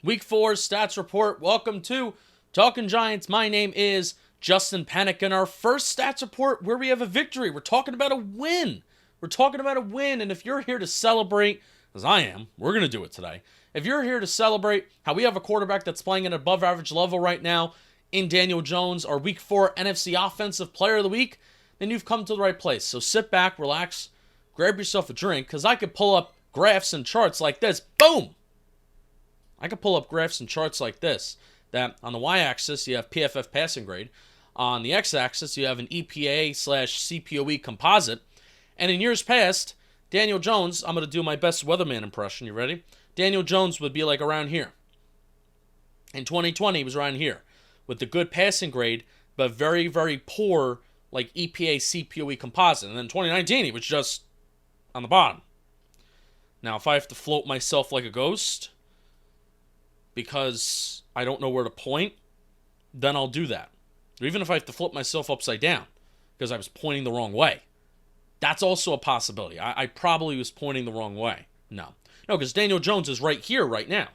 Week 4 stats report. Welcome to Talking Giants. My name is Justin Penik, and our first stats report where we have a victory. We're talking about a win. And if you're here to celebrate, as I am, we're going to do it today. If you're here to celebrate how we have a quarterback that's playing at an above average level right now in Daniel Jones, our Week 4 NFC Offensive Player of the Week, then you've come to the right place. So sit back, relax, grab yourself a drink, because I could pull up graphs and charts like this. Boom! I could pull up graphs and charts like this, that on the y-axis you have PFF passing grade, on the x-axis you have an EPA/CPOE composite, and in years past, Daniel Jones, I'm going to do my best weatherman impression, you ready? Daniel Jones would be like around here. In 2020, he was around here, with the good passing grade, but very, very poor like EPA/CPOE composite, and then in 2019, he was just on the bottom. Now, if I have to float myself like a ghost, because I don't know where to point, then I'll do that. Or even if I have to flip myself upside down because I was pointing the wrong way. That's also a possibility. I probably was pointing the wrong way. No, because Daniel Jones is right here right now.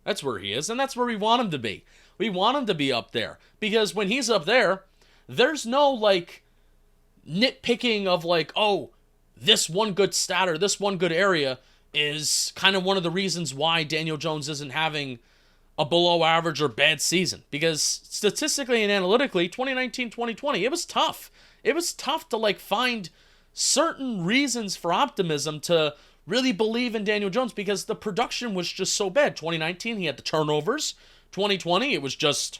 That's where he is, and that's where we want him to be. We want him to be up there because when he's up there, there's no like nitpicking of like, oh, this one good stat or this one good area is kind of one of the reasons why Daniel Jones isn't having a below average or bad season. Because statistically and analytically, 2019-2020, it was tough. It was tough to like find certain reasons for optimism to really believe in Daniel Jones because the production was just so bad. 2019, he had the turnovers. 2020, it was just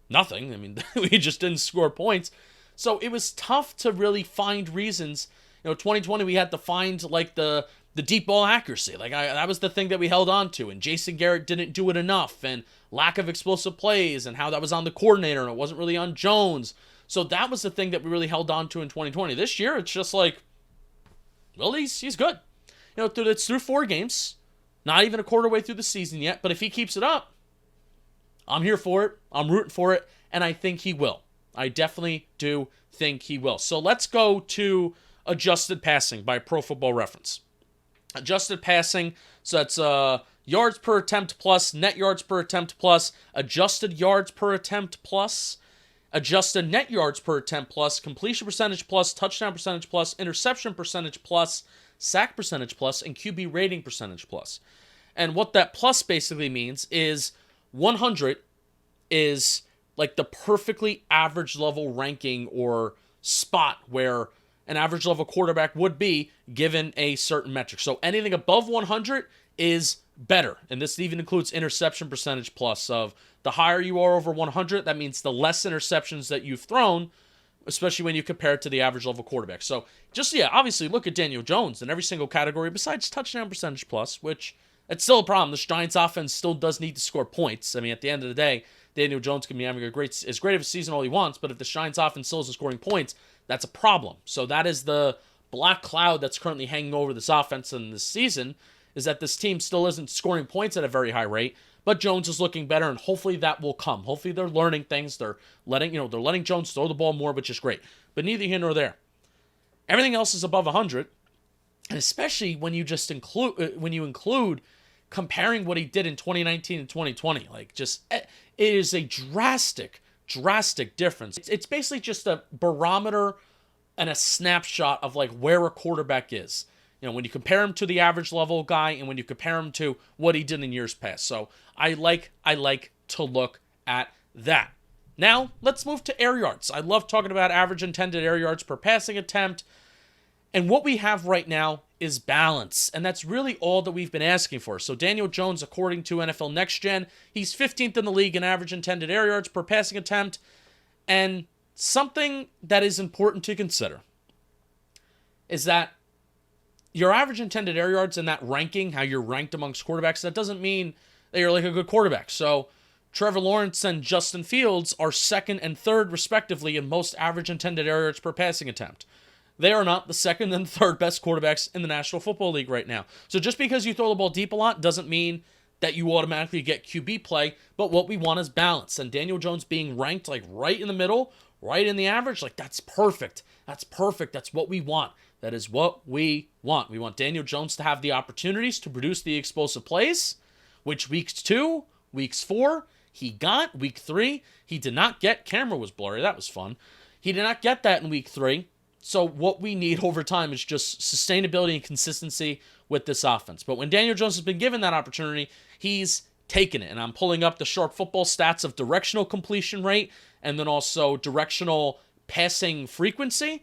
nothing. I mean, we just didn't score points. So it was tough to really find reasons. 2020, we had to find like the deep ball accuracy. That was the thing that we held on to. And Jason Garrett didn't do it enough. And lack of explosive plays and how that was on the coordinator and it wasn't really on Jones. So that was the thing that we really held on to in 2020. This year, it's just like, well, he's good. It's through 4 games. Not even a quarter way through the season yet. But if he keeps it up, I'm here for it. I'm rooting for it. And I think he will. I definitely do think he will. So let's go to adjusted passing by Pro Football Reference. Adjusted passing, so that's yards per attempt plus, net yards per attempt plus, adjusted yards per attempt plus, adjusted net yards per attempt plus, completion percentage plus, touchdown percentage plus, interception percentage plus, sack percentage plus, and QB rating percentage plus. And what that plus basically means is 100 is like the perfectly average level ranking or spot where an average level quarterback would be given a certain metric. So anything above 100 is better. And this even includes interception percentage plus. Of the higher you are over 100, that means the less interceptions that you've thrown, especially when you compare it to the average level quarterback. So obviously look at Daniel Jones in every single category besides touchdown percentage plus, which it's still a problem. This Giants offense still does need to score points. I mean, at the end of the day, Daniel Jones can be having as great of a season all he wants, but if the Giants offense still isn't scoring points, that's a problem. So that is the black cloud that's currently hanging over this offense in this season, is that this team still isn't scoring points at a very high rate, but Jones is looking better, and hopefully that will come. Hopefully they're learning things. They're letting Jones throw the ball more, which is great. But neither here nor there. Everything else is above 100, and especially when you include comparing what he did in 2019 and 2020. It is a drastic difference. It's basically just a barometer and a snapshot of like where a quarterback is. When you compare him to the average level guy and when you compare him to what he did in years past. So I like to look at that. Now, let's move to air yards. I love talking about average intended air yards per passing attempt. And what we have right now is balance. And that's really all that we've been asking for. So Daniel Jones, according to NFL Next Gen, he's 15th in the league in average intended air yards per passing attempt. And something that is important to consider is that your average intended air yards in that ranking, how you're ranked amongst quarterbacks, that doesn't mean that you're like a good quarterback. So Trevor Lawrence and Justin Fields are 2nd and 3rd, respectively, in most average intended air yards per passing attempt. They are not the 2nd and 3rd best quarterbacks in the National Football League right now. So just because you throw the ball deep a lot doesn't mean that you automatically get QB play, but what we want is balance. And Daniel Jones being ranked like right in the middle, right in the average, like that's perfect. That's perfect. That's what we want. That is what we want. We want Daniel Jones to have the opportunities to produce the explosive plays, which week 2 Weeks 4, he got. Week 3, he did not get. Camera was blurry. That was fun. He did not get that in week 3. So what we need over time is just sustainability and consistency with this offense. But when Daniel Jones has been given that opportunity, he's taken it. And I'm pulling up the Sharp Football stats of directional completion rate and then also directional passing frequency.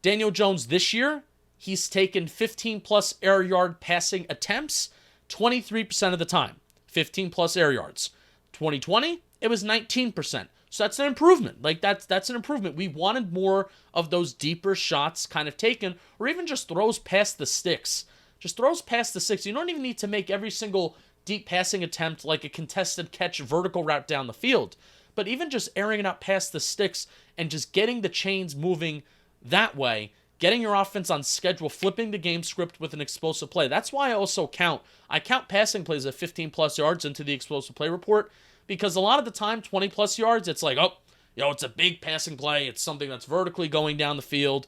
Daniel Jones this year, he's taken 15-plus air yard passing attempts 23% of the time. 15-plus air yards. 2020, it was 19%. So that's an improvement. Like, that's an improvement. We wanted more of those deeper shots kind of taken, or even just throws past the sticks. Just throws past the sticks. You don't even need to make every single deep passing attempt like a contested catch vertical route down the field. But even just airing it out past the sticks and just getting the chains moving that way, getting your offense on schedule, flipping the game script with an explosive play. That's why I count passing plays at 15-plus yards into the explosive play report, because a lot of the time, 20-plus yards, it's like, oh, it's a big passing play. It's something that's vertically going down the field.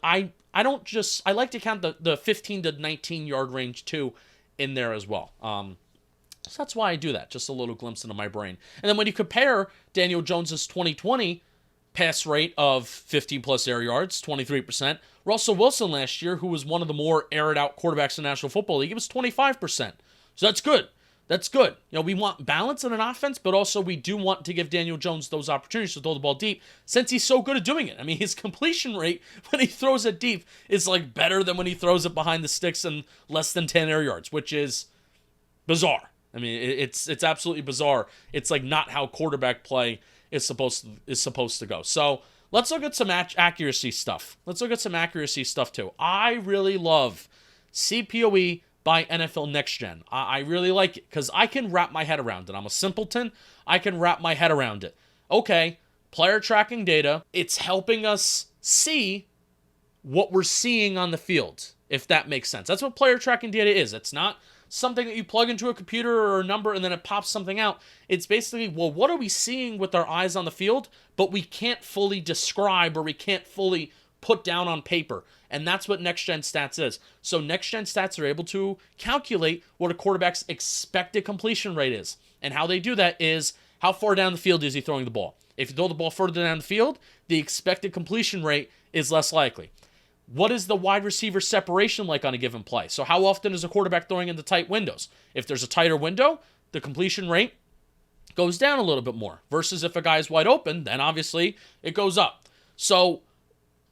I like to count the 15 to 19-yard range, too, in there as well. So that's why I do that. Just a little glimpse into my brain. And then when you compare Daniel Jones's 2020 pass rate of 15-plus air yards, 23%. Russell Wilson last year, who was one of the more aired out quarterbacks in the National Football League, it was 25%. So that's good. That's good. We want balance in an offense, but also we do want to give Daniel Jones those opportunities to throw the ball deep since he's so good at doing it. I mean, his completion rate when he throws it deep is like better than when he throws it behind the sticks and less than 10 air yards, which is bizarre. I mean, it's absolutely bizarre. It's like not how quarterback play is supposed to go. So let's look at some accuracy stuff. Let's look at some accuracy stuff too. I really love CPOE by NFL Next Gen. I really like it because I can wrap my head around it. I'm a simpleton. I can wrap my head around it. Okay, player tracking data. It's helping us see what we're seeing on the field, if that makes sense. That's what player tracking data is. It's not something that you plug into a computer or a number and then it pops something out. It's basically, well, what are we seeing with our eyes on the field, but we can't fully describe or we can't fully put down on paper. And that's what Next Gen Stats is. So Next Gen Stats are able to calculate what a quarterback's expected completion rate is. And how they do that is, how far down the field is he throwing the ball? If you throw the ball further down the field, the expected completion rate is less likely. What is the wide receiver separation like on a given play? So how often is a quarterback throwing into tight windows? If there's a tighter window, the completion rate goes down a little bit more. Versus if a guy is wide open, then obviously it goes up. So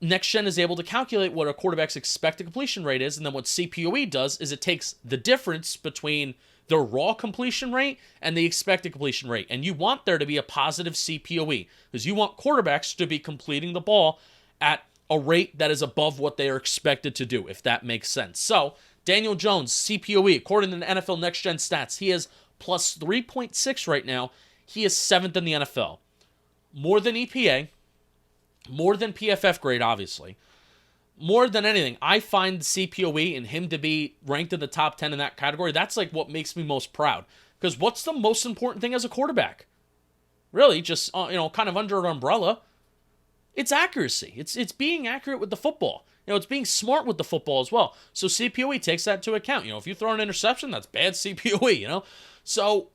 Next Gen is able to calculate what a quarterback's expected completion rate is, and then what CPOE does is it takes the difference between the raw completion rate and the expected completion rate. And you want there to be a positive CPOE because you want quarterbacks to be completing the ball at a rate that is above what they are expected to do, if that makes sense. So Daniel Jones, CPOE, according to the NFL Next Gen Stats, he is plus 3.6 right now. He is 7th in the NFL. More than EPA, more than PFF grade, obviously. More than anything, I find CPOE and him to be ranked in the top 10 in that category, that's like what makes me most proud. Because what's the most important thing as a quarterback? Really, just, kind of under an umbrella. It's accuracy. It's being accurate with the football. It's being smart with the football as well. So CPOE takes that into account. If you throw an interception, that's bad CPOE, So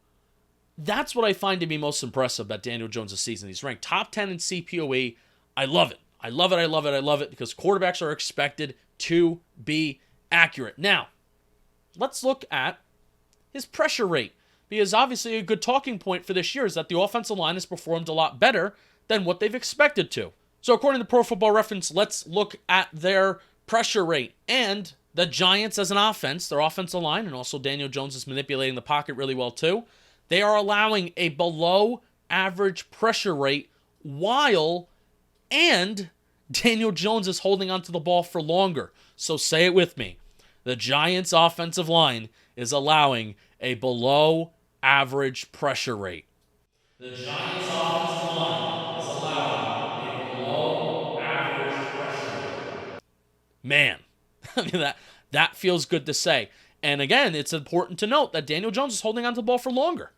that's what I find to be most impressive about Daniel Jones' season. He's ranked top 10 in CPOE. I love it. I love it. I love it. I love it because quarterbacks are expected to be accurate. Now, let's look at his pressure rate because obviously a good talking point for this year is that the offensive line has performed a lot better than what they've expected to. So according to Pro Football Reference, let's look at their pressure rate. And the Giants as an offense, their offensive line, and also Daniel Jones is manipulating the pocket really well too. They are allowing a below average pressure rate and Daniel Jones is holding onto the ball for longer. So say it with me. The Giants offensive line is allowing a below average pressure rate. The Giants offensive line is allowing a below average pressure rate. Man, I mean, that feels good to say. And again, it's important to note that Daniel Jones is holding onto the ball for longer.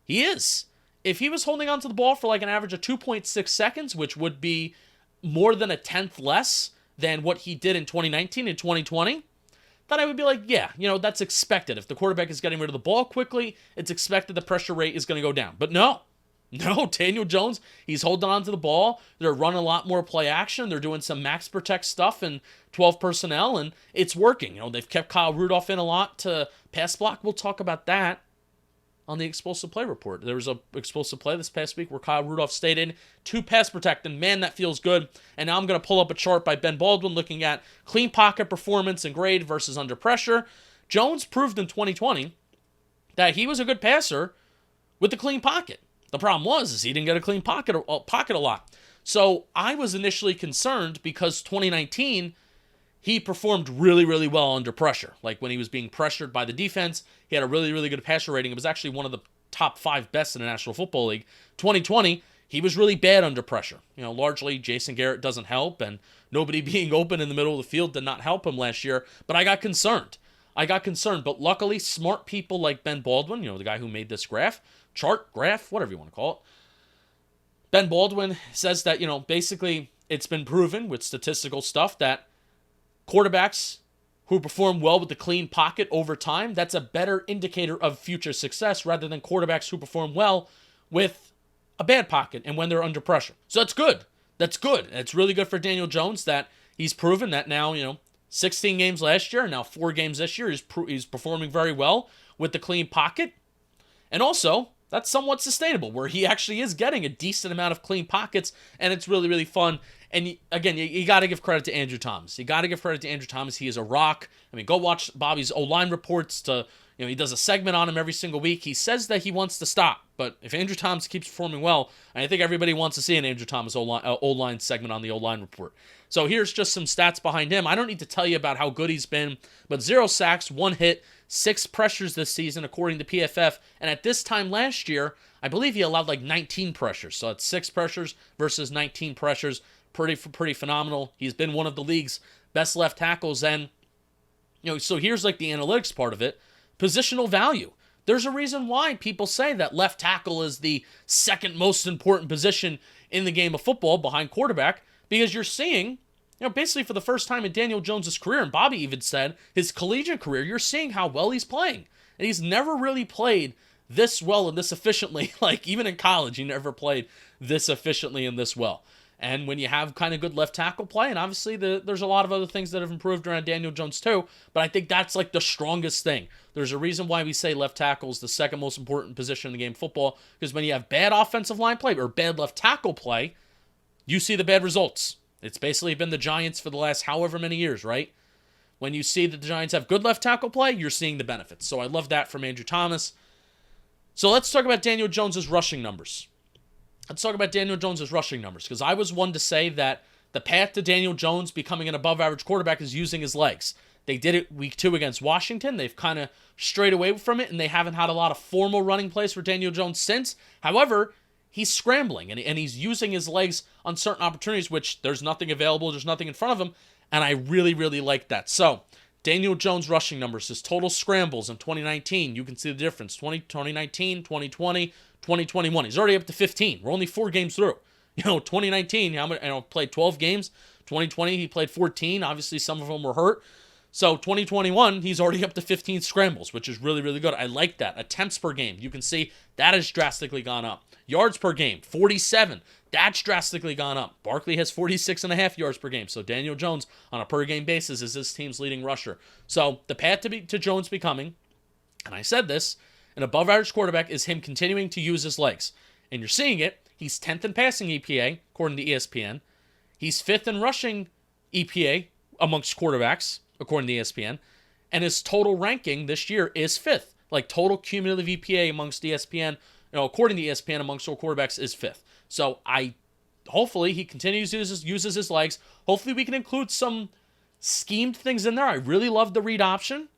He is. If he was holding onto the ball for like an average of 2.6 seconds, which would be more than a tenth less than what he did in 2019 and 2020, then I would be like, yeah, that's expected. If the quarterback is getting rid of the ball quickly, it's expected the pressure rate is going to go down. But no, Daniel Jones, he's holding on to the ball. They're running a lot more play action. They're doing some max protect stuff and 12 personnel, and it's working. They've kept Kyle Rudolph in a lot to pass block. We'll talk about that on the explosive play report. There was a explosive play this past week where Kyle Rudolph stayed in to pass protect, and man, that feels good. And now I'm going to pull up a chart by Ben Baldwin looking at clean pocket performance and grade versus under pressure. Jones proved in 2020 that he was a good passer with the clean pocket. The problem was he didn't get a clean pocket a lot. So I was initially concerned because 2019, he performed really, really well under pressure. Like when he was being pressured by the defense, he had a really, really good passer rating. It was actually one of the top 5 best in the National Football League. 2020, he was really bad under pressure. Largely Jason Garrett doesn't help, and nobody being open in the middle of the field did not help him last year. But I got concerned. But luckily, smart people like Ben Baldwin, the guy who made this graph, whatever you want to call it. Ben Baldwin says that, basically it's been proven with statistical stuff that quarterbacks who perform well with the clean pocket over time, that's a better indicator of future success rather than quarterbacks who perform well with a bad pocket and when they're under pressure. So that's good. It's really good for Daniel Jones that he's proven that now, 16 games last year and now 4 games this year, he's performing very well with the clean pocket. And also, that's somewhat sustainable, where he actually is getting a decent amount of clean pockets, and it's really, really fun. And again, you got to give credit to Andrew Thomas. He is a rock. Go watch Bobby's O-line reports. He does a segment on him every single week. He says that he wants to stop, but if Andrew Thomas keeps performing well, I think everybody wants to see an Andrew Thomas O-line segment on the O-line report. So here's just some stats behind him. I don't need to tell you about how good he's been, but 0 sacks, 1 hit, 6 pressures this season, according to PFF. And at this time last year, I believe he allowed 19 pressures. So it's 6 pressures versus 19 pressures. Pretty phenomenal. He's been one of the league's best left tackles. And, so here's the analytics part of it. Positional value. There's a reason why people say that left tackle is the second most important position in the game of football behind quarterback, because you're seeing, basically for the first time in Daniel Jones' career, and Bobby even said his collegiate career, you're seeing how well he's playing. And he's never really played this well and this efficiently. Even in college, he never played this efficiently and this well. And when you have kind of good left tackle play, and obviously there's a lot of other things that have improved around Daniel Jones too, but I think that's the strongest thing. There's a reason why we say left tackle is the second most important position in the game of football, because when you have bad offensive line play or bad left tackle play, you see the bad results. It's basically been the Giants for the last however many years, right? When you see that the Giants have good left tackle play, you're seeing the benefits. So I love that from Andrew Thomas. So let's talk about Daniel Jones' rushing numbers. Because I was one to say that the path to Daniel Jones becoming an above-average quarterback is using his legs. They did it week 2 against Washington. They've kind of strayed away from it, and they haven't had a lot of formal running plays for Daniel Jones since. However, he's scrambling, and he's using his legs on certain opportunities, which there's nothing available, there's nothing in front of him, and I really, really like that. So, Daniel Jones' rushing numbers, his total scrambles in 2019, you can see the difference. 2019, 2020, 2021. He's already up to 15. We're only 4 games through. 2019, played 12 games. 2020, he played 14. Obviously, some of them were hurt. So 2021, he's already up to 15 scrambles, which is really, really good. I like that. Attempts per game, you can see that has drastically gone up. Yards per game, 47. That's drastically gone up. Barkley has 46.5 yards per game. So Daniel Jones, on a per-game basis, is this team's leading rusher. So the path to Jones becoming, and I said this, an above-average quarterback is him continuing to use his legs. And you're seeing it. He's 10th in passing EPA, according to ESPN. He's 5th in rushing EPA amongst quarterbacks, according to ESPN. And his total ranking this year is 5th. Total cumulative EPA amongst ESPN, according to ESPN, amongst all quarterbacks is 5th. So hopefully he continues to uses his legs. Hopefully we can include some schemed things in there. I really love the read option.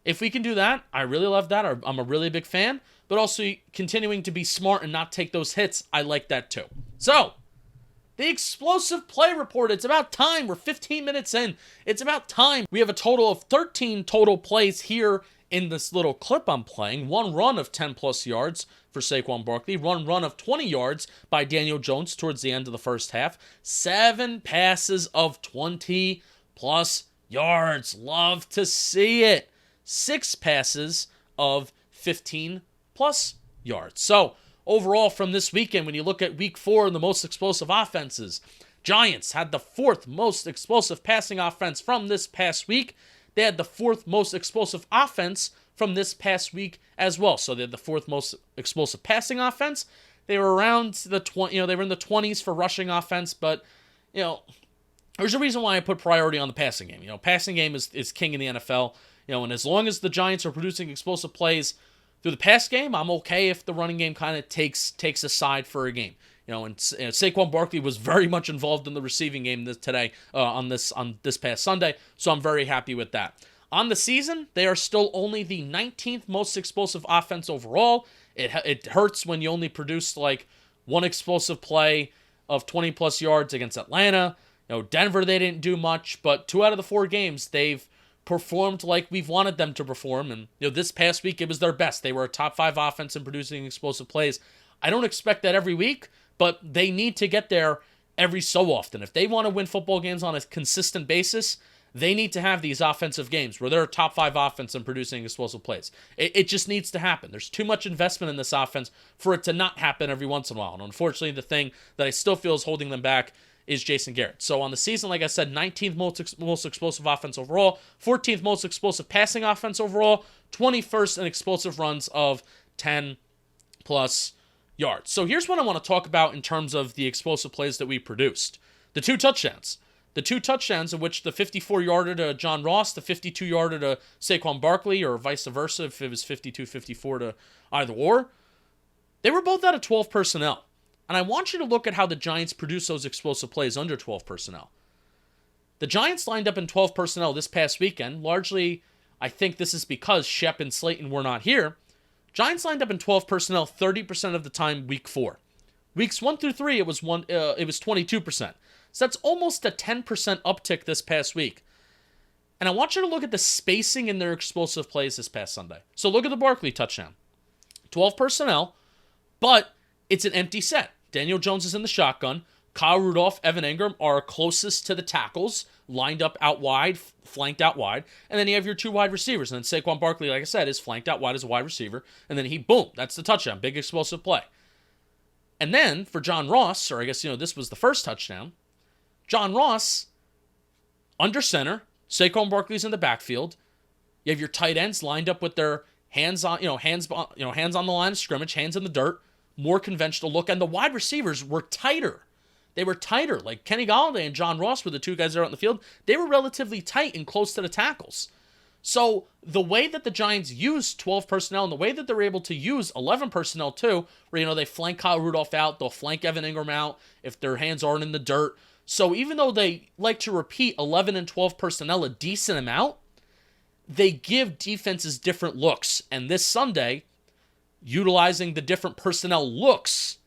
If we can do that, I really love that. I'm a really big fan. But also continuing to be smart and not take those hits, I like that too. So, the explosive play report. It's about time. We're 15 minutes in. It's about time. We have a total of 13 total plays here in this little clip I'm playing. 1 run of 10-plus yards for Saquon Barkley. 1 run of 20 yards by Daniel Jones towards the end of the first half. 7 passes of 20-plus yards. Love to see it. 6 passes of 15 plus yards. So overall from this weekend, when you look at week 4 and the most explosive offenses, Giants had the 4th most explosive passing offense from this past week. They had the 4th most explosive offense from this past week as well. So they had the 4th most explosive passing offense. They were around the they were in the 20s for rushing offense, but there's a reason why I put priority on the passing game. Passing game is king in the NFL. And as long as the Giants are producing explosive plays through the pass game, I'm okay if the running game kind of takes a side for a game. And Saquon Barkley was very much involved in the receiving game today on this past Sunday, so I'm very happy with that. On the season, they are still only the 19th most explosive offense overall. It hurts when you only produce like one explosive play of 20 plus yards against Atlanta. Denver, they didn't do much, but 2 out of the 4 games they've performed like we've wanted them to perform. And this past week it was their best. They were a top 5 offense in producing explosive plays. I don't expect that every week, but they need to get there every so often. If they want to win football games on a consistent basis, they need to have these offensive games where they're a top 5 offense in producing explosive plays. It just needs to happen. There's too much investment in this offense for it to not happen every once in a while. And unfortunately, the thing that I still feel is holding them back is Jason Garrett. So on the season, like I said, 19th most explosive offense overall, 14th most explosive passing offense overall, 21st in explosive runs of 10 plus yards. So here's what I want to talk about in terms of the explosive plays that we produced. The 2 touchdowns. The 2 touchdowns in which the 54-yarder to John Ross, the 52-yarder to Saquon Barkley, or vice versa if it was 52-54 to either or, they were both out of 12 personnel. And I want you to look at how the Giants produce those explosive plays under 12 personnel. The Giants lined up in 12 personnel this past weekend. Largely, I think this is because Shep and Slayton were not here. Giants lined up in 12 personnel 30% of the time week 4. Weeks 1 through 3, it was 22%. So that's almost a 10% uptick this past week. And I want you to look at the spacing in their explosive plays this past Sunday. So look at the Barkley touchdown. 12 personnel, but it's an empty set. Daniel Jones is in the shotgun. Kyle Rudolph, Evan Ingram are closest to the tackles, lined up out wide, flanked out wide. And then you have your 2 wide receivers. And then Saquon Barkley, like I said, is flanked out wide as a wide receiver. And then boom, that's the touchdown. Big explosive play. And then for John Ross, or I guess, this was the first touchdown. John Ross, under center. Saquon Barkley's in the backfield. You have your tight ends lined up with their hands on the line of scrimmage, hands in the dirt. More conventional look, and the wide receivers were tighter. They were tighter. Like Kenny Golladay and John Ross were the 2 guys that are out in the field. They were relatively tight and close to the tackles. So the way that the Giants use 12 personnel and the way that they're able to use 11 personnel too, where they flank Kyle Rudolph out, they'll flank Evan Ingram out if their hands aren't in the dirt. So even though they like to repeat 11 and 12 personnel a decent amount, they give defenses different looks. And this Sunday, utilizing the different personnel looks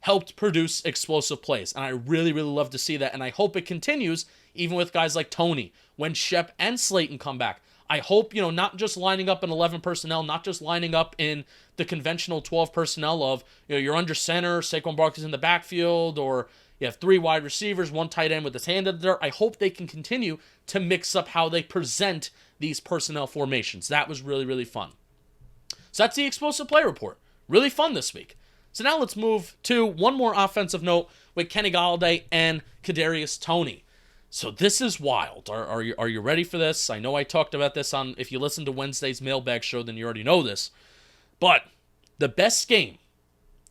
helped produce explosive plays. And I really, really love to see that. And I hope it continues even with guys like Toney when Shep and Slayton come back. I hope, not just lining up in 11 personnel, not just lining up in the conventional 12 personnel of, you're under center, Saquon Barkley's in the backfield, or you have 3 wide receivers, 1 tight end with his hand in the dirt. I hope they can continue to mix up how they present these personnel formations. That was really, really fun. So that's the explosive play report. Really fun this week. So now let's move to one more offensive note with Kenny Golladay and Kadarius Toney. So this is wild. Are you ready for this? I know I talked about this on, if you listen to Wednesday's mailbag show, then you already know this. But the best game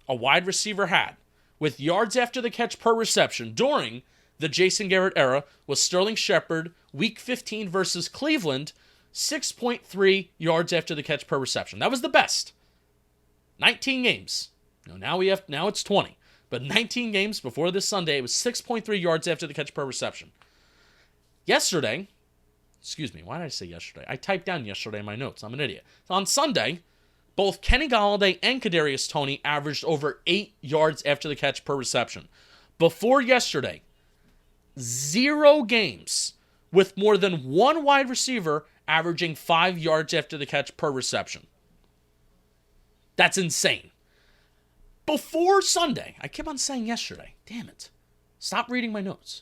a wide receiver had with yards after the catch per reception during the Jason Garrett era was Sterling Shepard, week 15 versus Cleveland, 6.3 yards after the catch per reception. That was the best. 19 games. Now it's 20. But 19 games before this Sunday, it was 6.3 yards after the catch per reception. Yesterday, why did I say yesterday? I typed down yesterday in my notes. I'm an idiot. On Sunday, both Kenny Golladay and Kadarius Toney averaged over 8 yards after the catch per reception. Before yesterday, 0 games with more than 1 wide receiver averaging 5 yards after the catch per reception. That's insane. Before Sunday, I kept on saying yesterday, damn it. Stop reading my notes.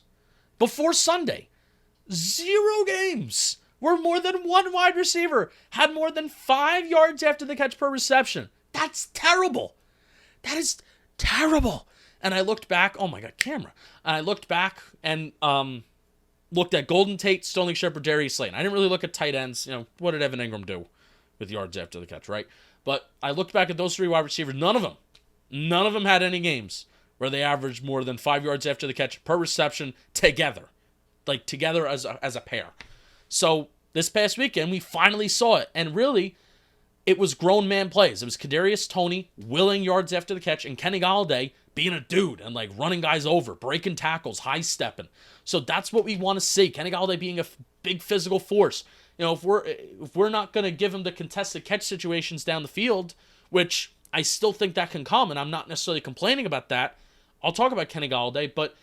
Before Sunday, 0 games where more than one wide receiver had more than 5 yards after the catch per reception. That's terrible. That is terrible. And I looked back. Oh my God, camera. And I looked back and looked at Golden Tate, Sterling Shepard, Darius Slayton. I didn't really look at tight ends. What did Evan Ingram do with yards after the catch, right? But I looked back at those 3 wide receivers. None of them had any games where they averaged more than 5 yards after the catch per reception together. Like together as a pair. So this past weekend, we finally saw it. And really, it was grown man plays. It was Kadarius Toney willing yards after the catch and Kenny Golladay being a dude and like running guys over, breaking tackles, high stepping. So that's what we want to see. Kenny Golladay being a big physical force. If we're not going to give him the contested catch situations down the field, which I still think that can come, and I'm not necessarily complaining about that. I'll talk about Kenny Golladay, but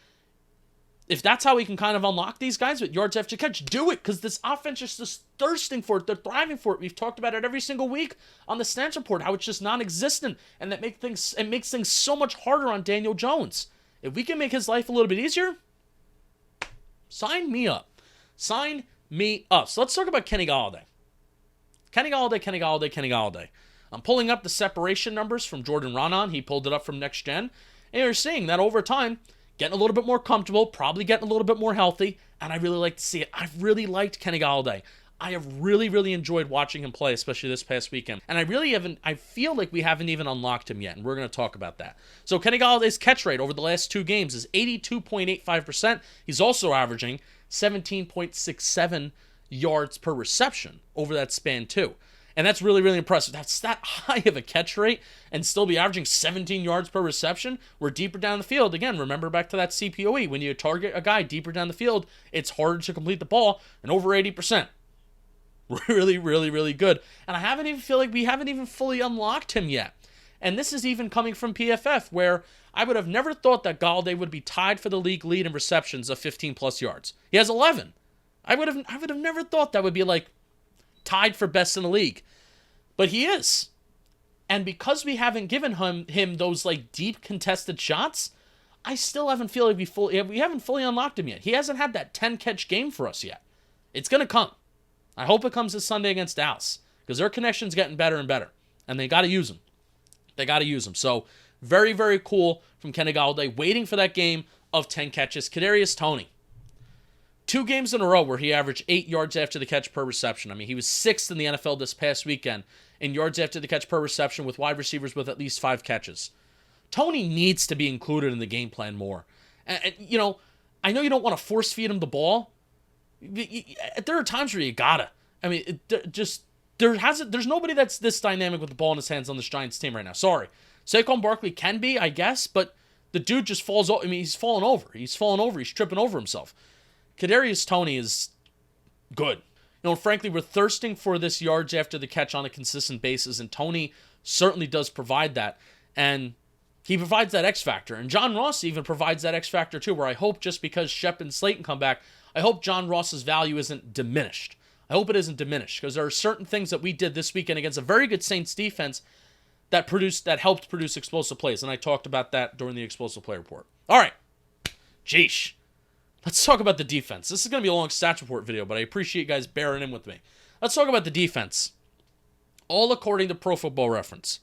if that's how we can kind of unlock these guys with yards after catch, do it, because this offense is just thirsting for it. They're thriving for it. We've talked about it every single week on the Stats Report, how it's just non-existent, and that makes things so much harder on Daniel Jones. If we can make his life a little bit easier, sign me up. Sign me up. So let's talk about Kenny Golladay. Kenny Golladay. I'm pulling up the separation numbers from Jordan Ronan. He pulled it up from Next Gen, and you're seeing that over time, getting a little bit more comfortable, probably getting a little bit more healthy, and I really like to see it. I've really liked Kenny Golladay. I have really, really enjoyed watching him play, especially this past weekend. And I feel like we haven't even unlocked him yet, and we're going to talk about that. So Kenny Galladay's catch rate over the last 2 games is 82.85%. He's also averaging 17.67 yards per reception over that span too. And that's really, really impressive. That's that high of a catch rate and still be averaging 17 yards per reception. We're deeper down the field. Again, remember back to that CPOE. When you target a guy deeper down the field, it's harder to complete the ball, and over 80%. Really, really, really good. And I feel like we haven't even fully unlocked him yet. And this is even coming from PFF, where I would have never thought that Golladay would be tied for the league lead in receptions of 15-plus yards. He has 11. I would have never thought that would be like tied for best in the league. But he is. And because we haven't given him those like deep contested shots, I still haven't feel like we haven't fully unlocked him yet. He hasn't had that 10-catch game for us yet. It's going to come. I hope it comes this Sunday against Dallas, because their connection's getting better and better. And they got to use him. So very, very cool from Kenny Golladay, waiting for that game of 10 catches. Kadarius Toney. 2 games in a row where he averaged 8 yards after the catch per reception. I mean, he was 6th in the NFL this past weekend in yards after the catch per reception with wide receivers with at least 5 catches. Toney needs to be included in the game plan more. And I know you don't want to force feed him the ball. There are times where you gotta. I mean, there's nobody that's this dynamic with the ball in his hands on this Giants team right now. Sorry. Saquon Barkley can be, I guess, but the dude just falls over. I mean, he's falling over. He's tripping over himself. Kadarius Toney is good. Frankly, we're thirsting for this yards after the catch on a consistent basis, and Toney certainly does provide that. And he provides that X factor. And John Ross even provides that X factor too, where I hope just because Shep and Slayton come back, I hope John Ross's value isn't diminished. I hope it isn't diminished, because there are certain things that we did this weekend against a very good Saints defense that helped produce explosive plays. And I talked about that during the explosive play report. All right. Jeesh. Let's talk about the defense. This is going to be a long stats report video, but I appreciate you guys bearing in with me. Let's talk about the defense. All according to Pro Football Reference.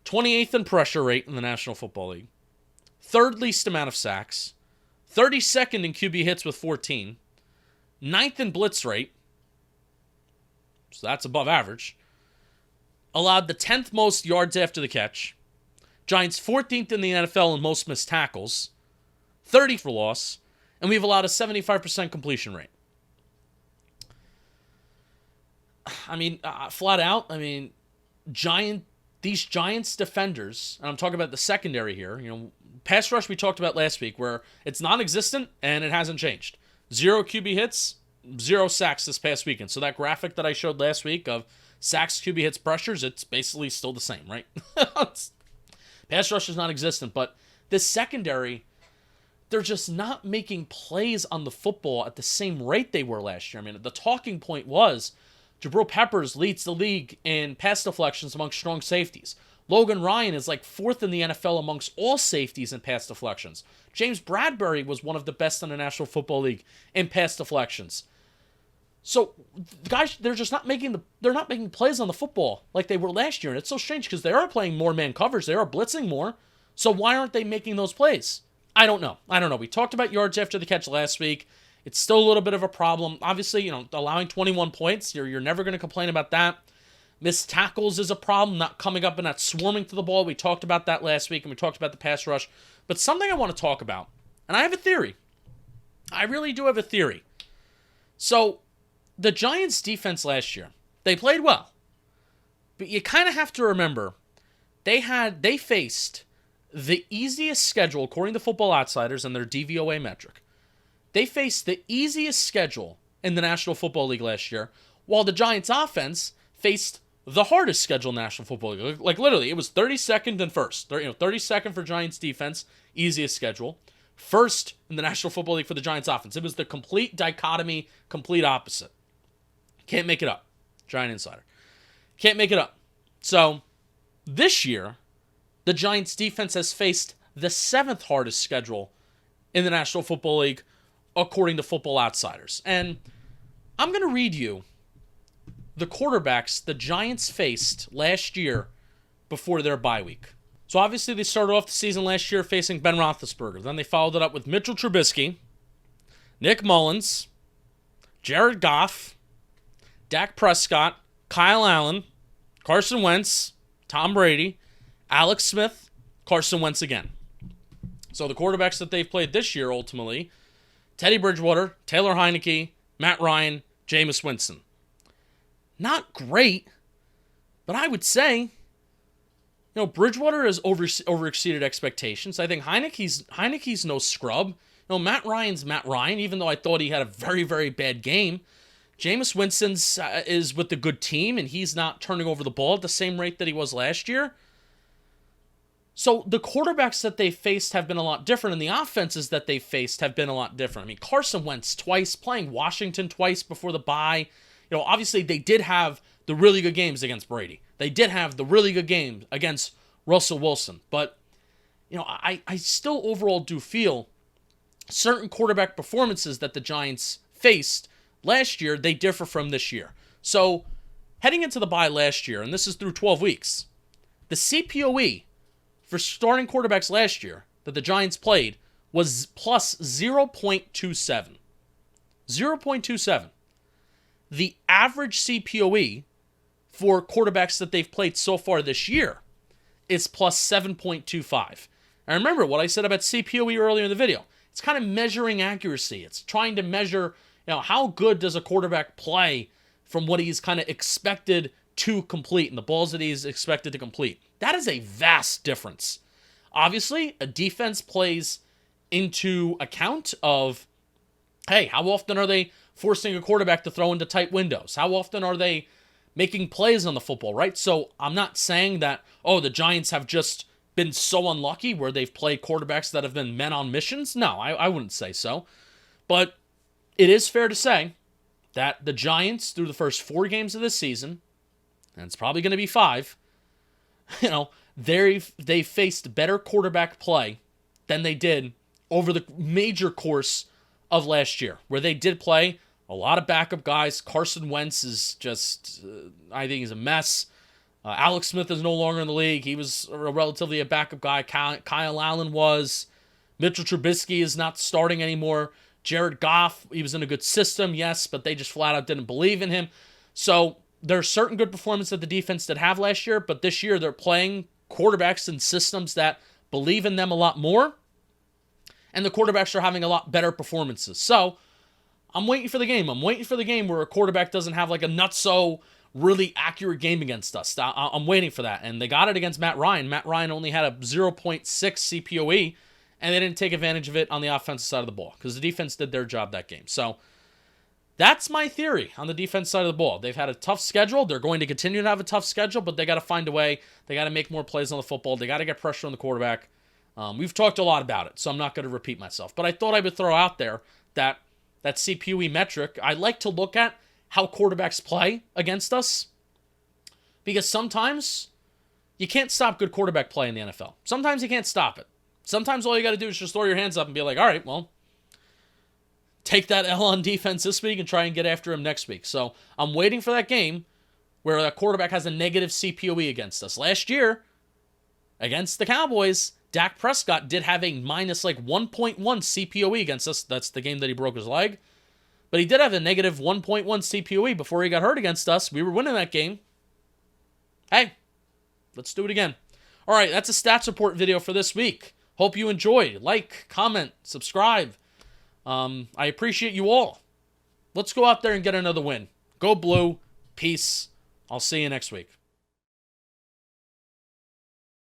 28th in pressure rate in the National Football League. 3rd least amount of sacks. 32nd in QB hits with 14. 9th in blitz rate. So that's above average. Allowed the 10th most yards after the catch. Giants 14th in the NFL in most missed tackles. 30 for loss. And we've allowed a 75% completion rate. I mean, flat out, these Giants defenders, and I'm talking about the secondary here, pass rush we talked about last week, where it's non-existent and it hasn't changed. 0 QB hits, 0 sacks this past weekend. So that graphic that I showed last week of sacks, QB hits, pressures, it's basically still the same, right? Pass rush is non-existent, but this secondary, they're just not making plays on the football at the same rate they were last year. I mean, the talking point was Jabril Peppers leads the league in pass deflections among strong safeties. Logan Ryan is like 4th in the NFL amongst all safeties in pass deflections. James Bradbury was one of the best in the National Football League in pass deflections. So, guys, they're just not making plays on the football like they were last year. And it's so strange because they are playing more man coverage. They are blitzing more. So why aren't they making those plays? I don't know. We talked about yards after the catch last week. It's still a little bit of a problem. Obviously, allowing 21 points, you're never going to complain about that. Missed tackles is a problem, not coming up and not swarming to the ball. We talked about that last week, and we talked about the pass rush. But something I want to talk about, and I have a theory. I really do have a theory. So, the Giants' defense last year, they played well. But you kind of have to remember, they faced the easiest schedule, according to Football Outsiders and their DVOA metric. They faced the easiest schedule in the National Football League last year, while the Giants' offense faced the hardest schedule in the National Football League. Like literally, it was 32nd and first. 32nd for Giants defense, easiest schedule. First in the National Football League for the Giants offense. It was the complete dichotomy, complete opposite. Can't make it up. Giant Insider. Can't make it up. So, this year, the Giants defense has faced the 7th hardest schedule in the National Football League, according to Football Outsiders. And I'm going to read you the quarterbacks the Giants faced last year before their bye week. So obviously they started off the season last year facing Ben Roethlisberger. Then they followed it up with Mitchell Trubisky, Nick Mullins, Jared Goff, Dak Prescott, Kyle Allen, Carson Wentz, Tom Brady, Alex Smith, Carson Wentz again. So the quarterbacks that they've played this year ultimately, Teddy Bridgewater, Taylor Heineke, Matt Ryan, Jameis Winston. Not great, but I would say, Bridgewater has overexceeded expectations. I think Heineke's no scrub. Matt Ryan's Matt Ryan, even though I thought he had a very, very bad game. Jameis Winston's is with the good team, and he's not turning over the ball at the same rate that he was last year. So the quarterbacks that they faced have been a lot different, and the offenses that they faced have been a lot different. I mean, Carson Wentz twice, playing Washington twice before the bye. Obviously they did have the really good games against Brady. They did have the really good game against Russell Wilson. But, I still overall do feel certain quarterback performances that the Giants faced last year, they differ from this year. So, heading into the bye last year, and this is through 12 weeks, the CPOE for starting quarterbacks last year that the Giants played was plus 0.27. 0.27. The average CPOE for quarterbacks that they've played so far this year is plus 7.25. And remember what I said about CPOE earlier in the video. It's kind of measuring accuracy. It's trying to measure, how good does a quarterback play from what he's kind of expected to complete and the balls that he's expected to complete. That is a vast difference. Obviously, a defense plays into account of, hey, how often are they forcing a quarterback to throw into tight windows? How often are they making plays on the football, right? So I'm not saying that, the Giants have just been so unlucky where they've played quarterbacks that have been men on missions. No, I wouldn't say so. But it is fair to say that the Giants, through the first 4 games of this season, and it's probably going to be 5, they faced better quarterback play than they did over the major course of last year, where they did play a lot of backup guys. Carson Wentz is just, I think he's a mess. Alex Smith is no longer in the league. He was relatively a backup guy. Kyle Allen was. Mitchell Trubisky is not starting anymore. Jared Goff, he was in a good system, yes, but they just flat out didn't believe in him. So there are certain good performances that the defense did have last year, but this year they're playing quarterbacks and systems that believe in them a lot more, and the quarterbacks are having a lot better performances. So I'm waiting for the game. I'm waiting for the game where a quarterback doesn't have like a nutso really accurate game against us. I'm waiting for that. And they got it against Matt Ryan. Matt Ryan only had a 0.6 CPOE, and they didn't take advantage of it on the offensive side of the ball because the defense did their job that game. So that's my theory on the defense side of the ball. They've had a tough schedule. They're going to continue to have a tough schedule, but they got to find a way. They got to make more plays on the football. They got to get pressure on the quarterback. We've talked a lot about it, so I'm not going to repeat myself. But I thought I would throw out there that CPOE metric. I like to look at how quarterbacks play against us, because sometimes You can't stop good quarterback play in the NFL. Sometimes you can't stop it. Sometimes all you got to do is just throw your hands up and be like, all right, well, take that L on defense this week and try and get after him next week. So I'm waiting for that game where that quarterback has a negative CPOE against us. Last year, against the Cowboys, Dak Prescott did have a minus like 1.1 CPOE against us. That's the game that he broke his leg. But he did have a negative 1.1 CPOE before he got hurt against us. We were winning that game. Hey, let's do it again. All right, that's a stats report video for this week. Hope you enjoyed. Like, comment, subscribe. I appreciate you all. Let's go out there and get another win. Go Blue. Peace. I'll see you next week.